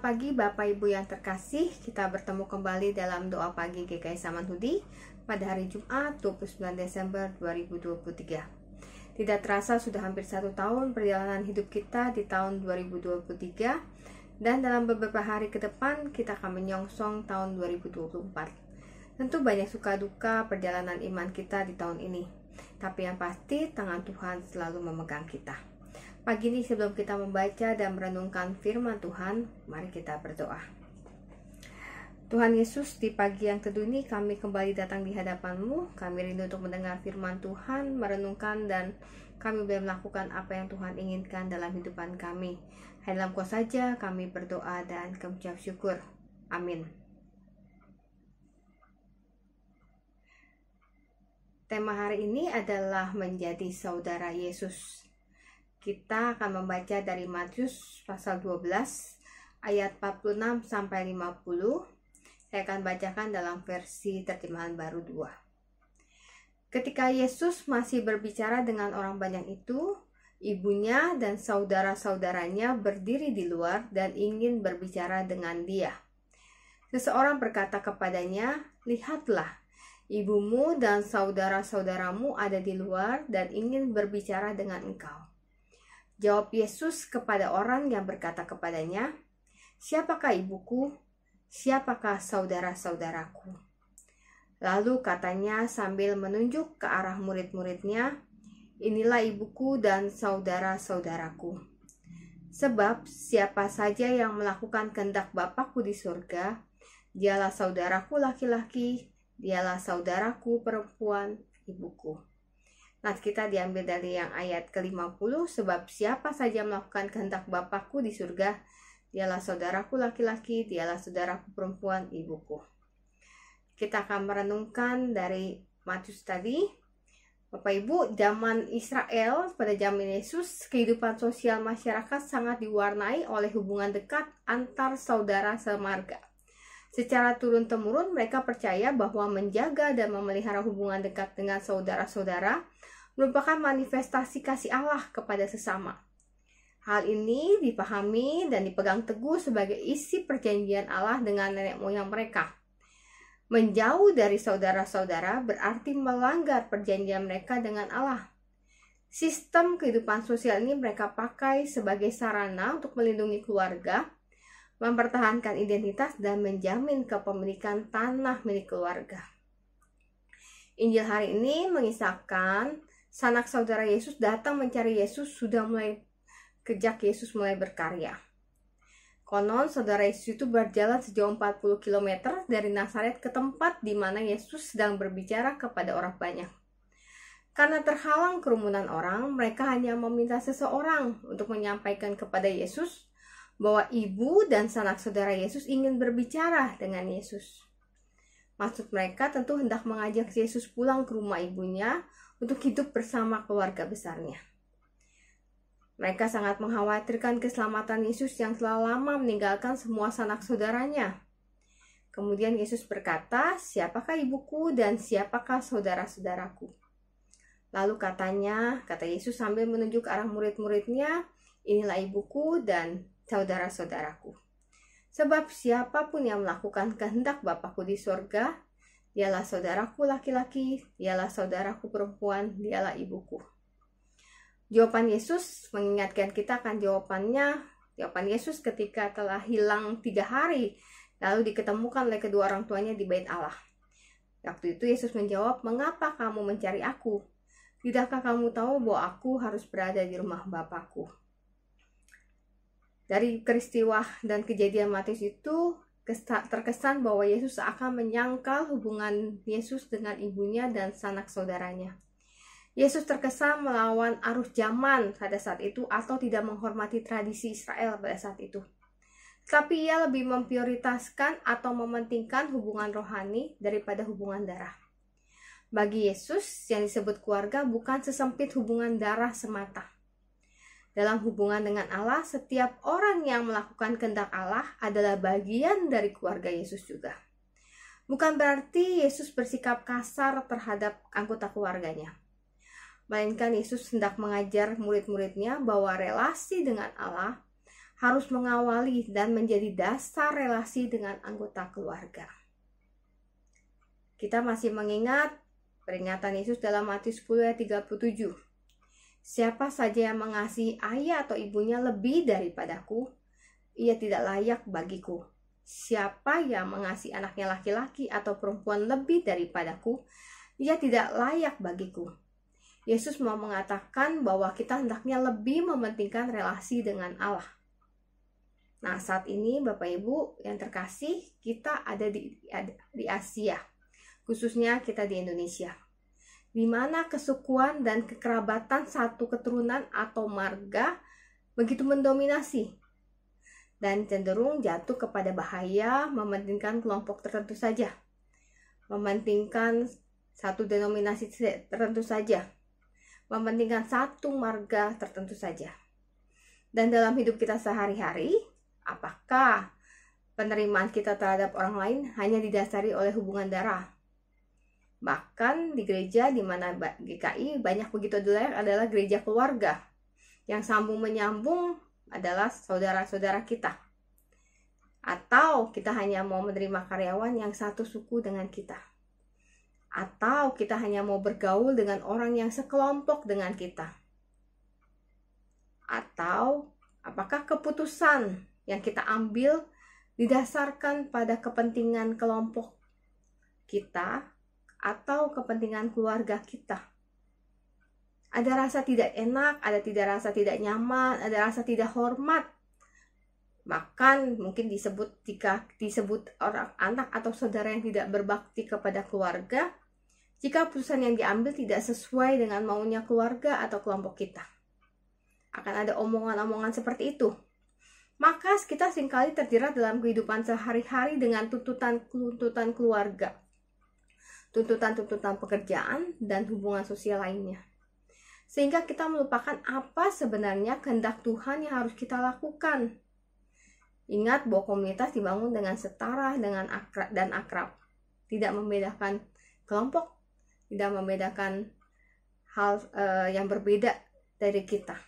Selamat pagi Bapak Ibu yang terkasih. Kita bertemu kembali dalam doa pagi GKI Samanhudi pada hari Jumat 29 Desember 2023. Tidak terasa sudah hampir 1 tahun perjalanan hidup kita di tahun 2023, dan dalam beberapa hari ke depan kita akan menyongsong tahun 2024. Tentu banyak suka duka perjalanan iman kita di tahun ini, tapi yang pasti tangan Tuhan selalu memegang kita. Pagi ini sebelum kita membaca dan merenungkan firman Tuhan, mari kita berdoa. Tuhan Yesus, di pagi yang teduh ini kami kembali datang di hadapan-Mu. Kami rindu untuk mendengar firman Tuhan, merenungkan, dan kami boleh melakukan apa yang Tuhan inginkan dalam kehidupan kami. Hanya dalam Kau saja kami berdoa dan kami ucap syukur. Amin. Tema hari ini adalah menjadi saudara Yesus. Kita akan membaca dari Matius pasal 12 ayat 46 sampai 50. Saya akan bacakan dalam versi terjemahan baru 2. Ketika Yesus masih berbicara dengan orang banyak itu, ibunya dan saudara-saudaranya berdiri di luar dan ingin berbicara dengan dia. Seseorang berkata kepadanya, "Lihatlah, ibumu dan saudara-saudaramu ada di luar dan ingin berbicara dengan engkau." Jawab Yesus kepada orang yang berkata kepadanya, "Siapakah ibuku? Siapakah saudara-saudaraku?" Lalu katanya sambil menunjuk ke arah murid-muridnya, "Inilah ibuku dan saudara-saudaraku. Sebab siapa saja yang melakukan kehendak Bapakku di surga, dialah saudaraku laki-laki, dialah saudaraku perempuan, ibuku." Nah, kita diambil dari yang ayat ke-50, sebab siapa saja melakukan kehendak Bapakku di surga, dialah saudaraku laki-laki, dialah saudaraku perempuan, ibuku. Kita akan merenungkan dari Matius tadi. Bapak Ibu, zaman Israel, pada zaman Yesus, kehidupan sosial masyarakat sangat diwarnai oleh hubungan dekat antar saudara semarga. Secara turun-temurun mereka percaya bahwa menjaga dan memelihara hubungan dekat dengan saudara-saudara merupakan manifestasi kasih Allah kepada sesama. Hal ini dipahami dan dipegang teguh sebagai isi perjanjian Allah dengan nenek moyang mereka. Menjauh dari saudara-saudara berarti melanggar perjanjian mereka dengan Allah. Sistem kehidupan sosial ini mereka pakai sebagai sarana untuk melindungi keluarga, mempertahankan identitas, dan menjamin kepemilikan tanah milik keluarga. Injil hari ini mengisahkan sanak saudara Yesus datang mencari Yesus sejak Yesus mulai berkarya. Konon saudara Yesus itu berjalan sejauh 40 km dari Nazaret ke tempat di mana Yesus sedang berbicara kepada orang banyak. Karena terhalang kerumunan orang, mereka hanya meminta seseorang untuk menyampaikan kepada Yesus bahwa ibu dan sanak saudara Yesus ingin berbicara dengan Yesus. Maksud mereka tentu hendak mengajak Yesus pulang ke rumah ibunya untuk hidup bersama keluarga besarnya. Mereka sangat mengkhawatirkan keselamatan Yesus yang telah lama meninggalkan semua sanak saudaranya. Kemudian Yesus berkata, "Siapakah ibuku dan siapakah saudara-saudaraku?" Lalu kata Yesus sambil menunjuk ke arah murid-muridnya, "Inilah ibuku dan saudara-saudaraku. Sebab siapapun yang melakukan kehendak Bapakku di surga, dialah saudaraku laki-laki, dialah saudaraku perempuan, dialah ibuku." Jawaban Yesus mengingatkan kita akan jawaban Yesus ketika telah hilang 3 hari, lalu diketemukan oleh kedua orang tuanya di bait Allah. Waktu itu Yesus menjawab, "Mengapa kamu mencari aku? Tidakkah kamu tahu bahwa aku harus berada di rumah Bapakku?" Dari peristiwa dan kejadian Matius itu terkesan bahwa Yesus akan menyangkal hubungan Yesus dengan ibunya dan sanak saudaranya. Yesus terkesan melawan arus zaman pada saat itu atau tidak menghormati tradisi Israel pada saat itu. Tapi ia lebih memprioritaskan atau mementingkan hubungan rohani daripada hubungan darah. Bagi Yesus, yang disebut keluarga bukan sesempit hubungan darah semata. Dalam hubungan dengan Allah, setiap orang yang melakukan kehendak Allah adalah bagian dari keluarga Yesus juga. Bukan berarti Yesus bersikap kasar terhadap anggota keluarganya. Melainkan Yesus hendak mengajar murid-muridnya bahwa relasi dengan Allah harus mengawali dan menjadi dasar relasi dengan anggota keluarga. Kita masih mengingat peringatan Yesus dalam Matius 10 ayat 37. Siapa saja yang mengasihi ayah atau ibunya lebih daripadaku, ia tidak layak bagiku. Siapa yang mengasihi anaknya laki-laki atau perempuan lebih daripadaku, ia tidak layak bagiku. Yesus mau mengatakan bahwa kita hendaknya lebih mementingkan relasi dengan Allah. Nah, saat ini Bapak Ibu yang terkasih, kita ada di Asia, khususnya kita di Indonesia, di mana kesukuan dan kekerabatan satu keturunan atau marga begitu mendominasi dan cenderung jatuh kepada bahaya mementingkan kelompok tertentu saja, mementingkan satu denominasi tertentu saja, mementingkan satu marga tertentu saja. Dan dalam hidup kita sehari-hari, apakah penerimaan kita terhadap orang lain hanya didasari oleh hubungan darah? Bahkan di gereja di mana GKI banyak begitu adalah gereja keluarga. Yang sambung menyambung adalah saudara-saudara kita. Atau kita hanya mau menerima karyawan yang satu suku dengan kita. Atau kita hanya mau bergaul dengan orang yang sekelompok dengan kita. Atau apakah keputusan yang kita ambil didasarkan pada kepentingan kelompok kita atau kepentingan keluarga kita? Ada rasa tidak enak, ada rasa tidak nyaman, ada rasa tidak hormat. Bahkan mungkin jika disebut orang anak atau saudara yang tidak berbakti kepada keluarga, jika keputusan yang diambil tidak sesuai dengan maunya keluarga atau kelompok kita. Akan ada omongan-omongan seperti itu. Maka kita seringkali terjerat dalam kehidupan sehari-hari dengan tuntutan keluarga, tuntutan pekerjaan, dan hubungan sosial lainnya. Sehingga kita melupakan apa sebenarnya kehendak Tuhan yang harus kita lakukan. Ingat bahwa komunitas dibangun dengan setara dengan akrab. Tidak membedakan kelompok, tidak membedakan hal yang berbeda dari kita.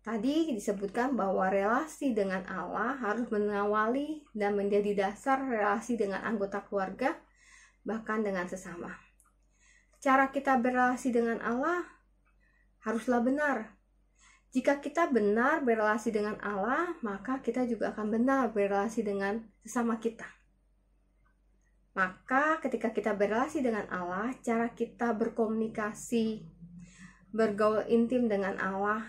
Tadi disebutkan bahwa relasi dengan Allah harus mengawali dan menjadi dasar relasi dengan anggota keluarga, bahkan dengan sesama. Cara kita berrelasi dengan Allah haruslah benar. Jika kita benar berrelasi dengan Allah, maka kita juga akan benar berrelasi dengan sesama kita. Maka ketika kita berrelasi dengan Allah, cara kita berkomunikasi, bergaul intim dengan Allah,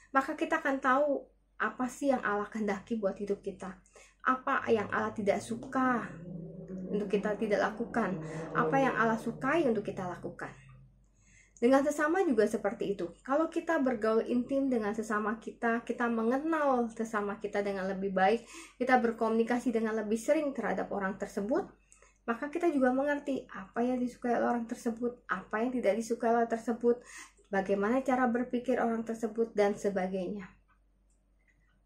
maka kita akan tahu apa sih yang Allah kehendaki buat hidup kita. Apa yang Allah tidak suka untuk kita tidak lakukan, apa yang Allah sukai untuk kita lakukan. Dengan sesama juga seperti itu. Kalau kita bergaul intim dengan sesama kita, kita mengenal sesama kita dengan lebih baik, kita berkomunikasi dengan lebih sering terhadap orang tersebut, maka kita juga mengerti apa yang disukai oleh orang tersebut, apa yang tidak disukai oleh orang tersebut, bagaimana cara berpikir orang tersebut, dan sebagainya.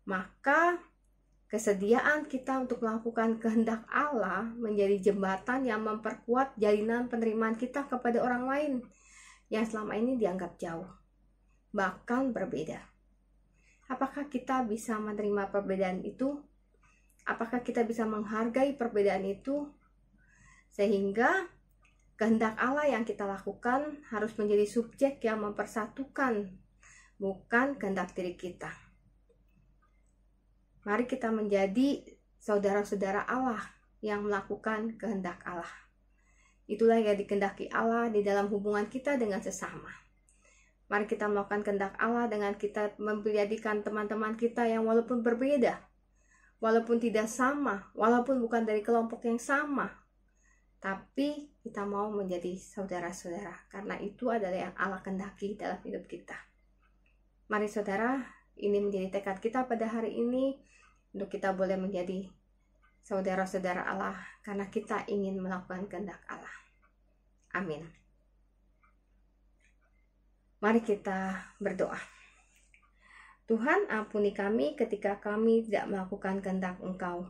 Maka kesediaan kita untuk melakukan kehendak Allah menjadi jembatan yang memperkuat jalinan penerimaan kita kepada orang lain yang selama ini dianggap jauh, bahkan berbeda. Apakah kita bisa menerima perbedaan itu? Apakah kita bisa menghargai perbedaan itu? Sehingga kehendak Allah yang kita lakukan harus menjadi subjek yang mempersatukan, bukan kehendak diri kita. Mari kita menjadi saudara-saudara Allah yang melakukan kehendak Allah. Itulah yang dikehendaki Allah di dalam hubungan kita dengan sesama. Mari kita melakukan kehendak Allah dengan kita menjadikan teman-teman kita yang walaupun berbeda, walaupun tidak sama, walaupun bukan dari kelompok yang sama, tapi kita mau menjadi saudara-saudara, karena itu adalah yang Allah kehendaki dalam hidup kita. Mari saudara, ini menjadi tekad kita pada hari ini, untuk kita boleh menjadi saudara-saudara Allah, karena kita ingin melakukan kehendak Allah. Amin. Mari kita berdoa. Tuhan, ampuni kami ketika kami tidak melakukan kehendak Engkau.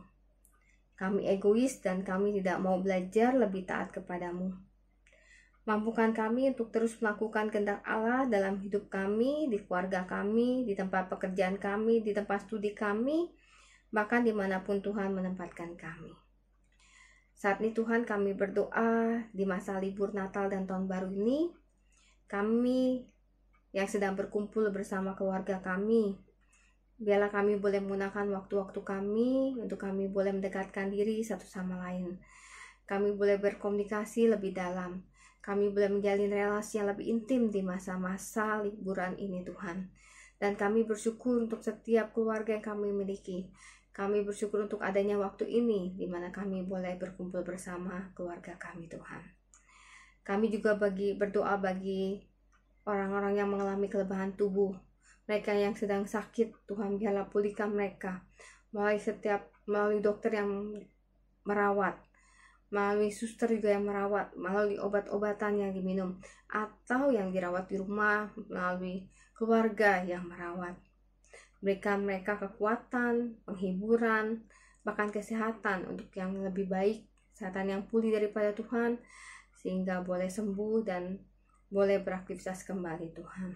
Kami egois dan kami tidak mau belajar lebih taat kepadamu. Mampukan kami untuk terus melakukan kehendak Allah dalam hidup kami, di keluarga kami, di tempat pekerjaan kami, di tempat studi kami, bahkan dimanapun Tuhan menempatkan kami. Saat ini Tuhan, kami berdoa di masa libur Natal dan Tahun Baru ini, kami yang sedang berkumpul bersama keluarga kami, biarlah kami boleh menggunakan waktu-waktu kami untuk kami boleh mendekatkan diri satu sama lain. Kami boleh berkomunikasi lebih dalam. Kami boleh menjalin relasi yang lebih intim di masa-masa liburan ini Tuhan. Dan kami bersyukur untuk setiap keluarga yang kami miliki. Kami bersyukur untuk adanya waktu ini di mana kami boleh berkumpul bersama keluarga kami Tuhan. Kami juga berdoa bagi orang-orang yang mengalami kelemahan tubuh. Mereka yang sedang sakit, Tuhan biarlah pulihkan mereka. Melalui dokter yang merawat, melalui suster juga yang merawat, melalui obat-obatan yang diminum, atau yang dirawat di rumah, melalui keluarga yang merawat. Berikan mereka kekuatan, penghiburan, bahkan kesehatan untuk yang lebih baik, kesehatan yang pulih daripada Tuhan, sehingga boleh sembuh dan boleh beraktivitas kembali Tuhan.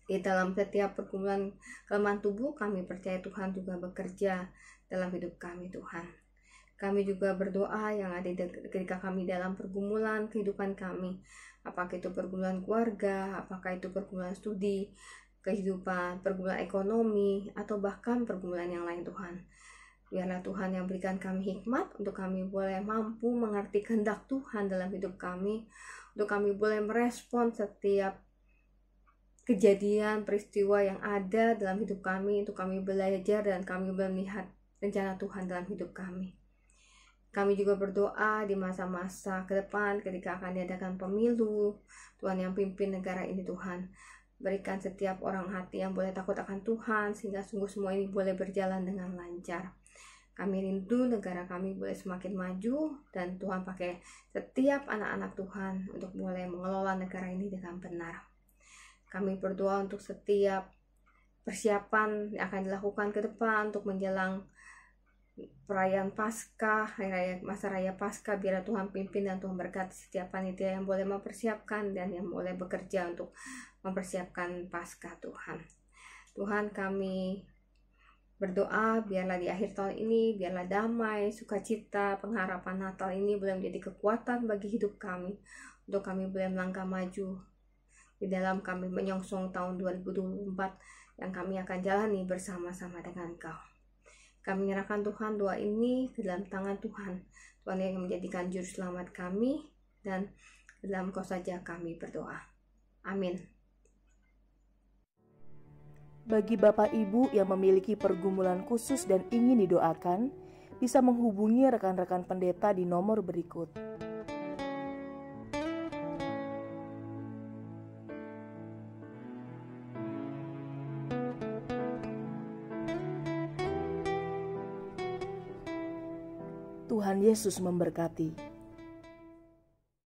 Di dalam setiap pergumulan kelemahan tubuh, kami percaya Tuhan juga bekerja dalam hidup kami Tuhan. Kami juga berdoa yang ada ketika kami dalam pergumulan kehidupan kami, apakah itu pergumulan keluarga, apakah itu pergumulan studi, kehidupan, pergumulan ekonomi, atau bahkan pergumulan yang lain Tuhan. Biarlah Tuhan yang berikan kami hikmat untuk kami boleh mampu mengerti kehendak Tuhan dalam hidup kami, untuk kami boleh merespon setiap kejadian, peristiwa yang ada dalam hidup kami, untuk kami belajar dan kami boleh melihat rencana Tuhan dalam hidup kami. Kami juga berdoa di masa-masa ke depan ketika akan diadakan pemilu, Tuhan yang pimpin negara ini Tuhan. Berikan setiap orang hati yang boleh takut akan Tuhan, sehingga sungguh semua ini boleh berjalan dengan lancar. Kami rindu negara kami boleh semakin maju, dan Tuhan pakai setiap anak-anak Tuhan untuk boleh mengelola negara ini dengan benar. Kami berdoa untuk setiap persiapan yang akan dilakukan ke depan untuk menjelang perayaan Paskah, masa raya Paskah. Biar Tuhan pimpin dan Tuhan berkati setiap panitia yang boleh mempersiapkan dan yang boleh bekerja untuk mempersiapkan Paskah Tuhan. Tuhan, kami berdoa biarlah di akhir tahun ini, biarlah damai, sukacita, pengharapan Natal ini boleh menjadi kekuatan bagi hidup kami, untuk kami boleh melangkah maju di dalam kami menyongsong tahun 2024 yang kami akan jalani bersama-sama dengan Kau. Kami menyerahkan Tuhan doa ini ke dalam tangan Tuhan. Tuhan yang menjadikan juru selamat kami, dan ke dalam Kau saja kami berdoa. Amin. Bagi Bapak Ibu yang memiliki pergumulan khusus dan ingin didoakan, bisa menghubungi rekan-rekan pendeta di nomor berikut. Tuhan Yesus memberkati.